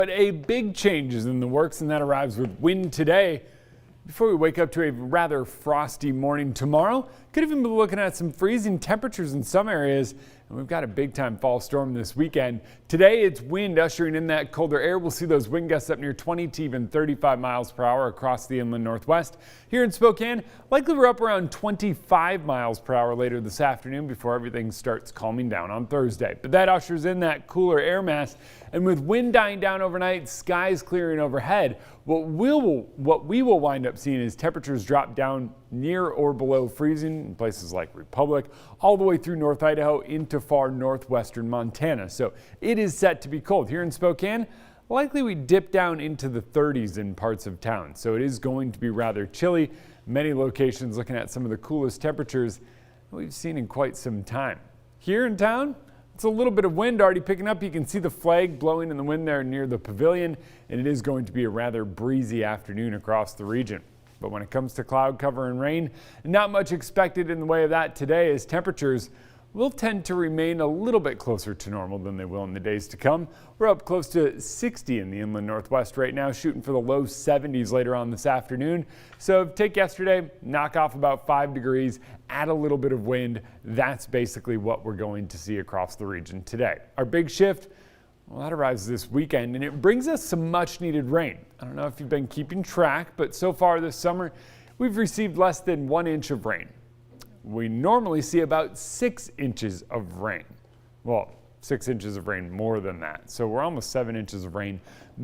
But a big change is in the works, and that arrives with wind today. Before we wake up to a rather frosty morning tomorrow, could even be looking at some freezing temperatures in some areas. And we've got a big time fall storm this weekend. Today it's wind ushering in that colder air. We'll see those wind gusts up near 20 to even 35 miles per hour across the inland northwest. Here in Spokane, likely we're up around 25 miles per hour later this afternoon before everything starts calming down on Thursday. But that ushers in that cooler air mass, and with wind dying down overnight, skies clearing overhead, what we will wind up seeing is temperatures drop down near or below freezing in places like Republic, all the way through North Idaho into far northwestern Montana. So it is set to be cold. Here in Spokane, likely we dip down into the 30s in parts of town. So it is going to be rather chilly. Many locations looking at some of the coolest temperatures we've seen in quite some time. Here in town, it's a little bit of wind already picking up. You can see the flag blowing in the wind there near the pavilion, and it is going to be a rather breezy afternoon across the region. But when it comes to cloud cover and rain, not much expected in the way of that today, as temperatures will tend to remain a little bit closer to normal than they will in the days to come. We're up close to 60 in the inland northwest right now, shooting for the low 70s later on this afternoon. So take yesterday, knock off about 5 degrees, add a little bit of wind. That's basically what we're going to see across the region today. Our big shift, well, that arrives this weekend, and it brings us some much needed rain. I don't know if you've been keeping track, but so far this summer, we've received less than 1 inch of rain. We normally see about 6 inches of rain. Well, 6 inches of rain more than that. So we're almost 7 inches of rain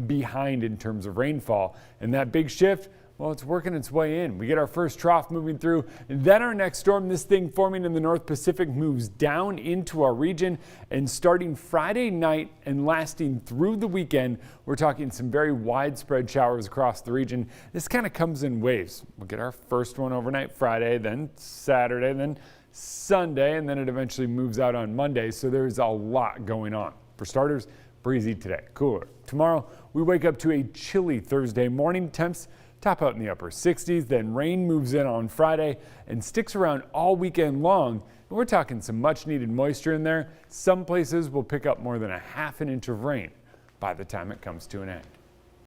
behind in terms of rainfall. And that big shift, well, it's working its way in. We get our first trough moving through, and then our next storm, this thing forming in the North Pacific, moves down into our region, and starting Friday night and lasting through the weekend, we're talking some very widespread showers across the region. This kind of comes in waves. We'll get our first one overnight Friday, then Saturday, then Sunday, and then it eventually moves out on Monday. So there's a lot going on. For starters, breezy today, cooler. Tomorrow, we wake up to a chilly Thursday morning. Temps top out in the upper 60s, then rain moves in on Friday and sticks around all weekend long. And we're talking some much needed moisture in there. Some places will pick up more than a half an inch of rain by the time it comes to an end.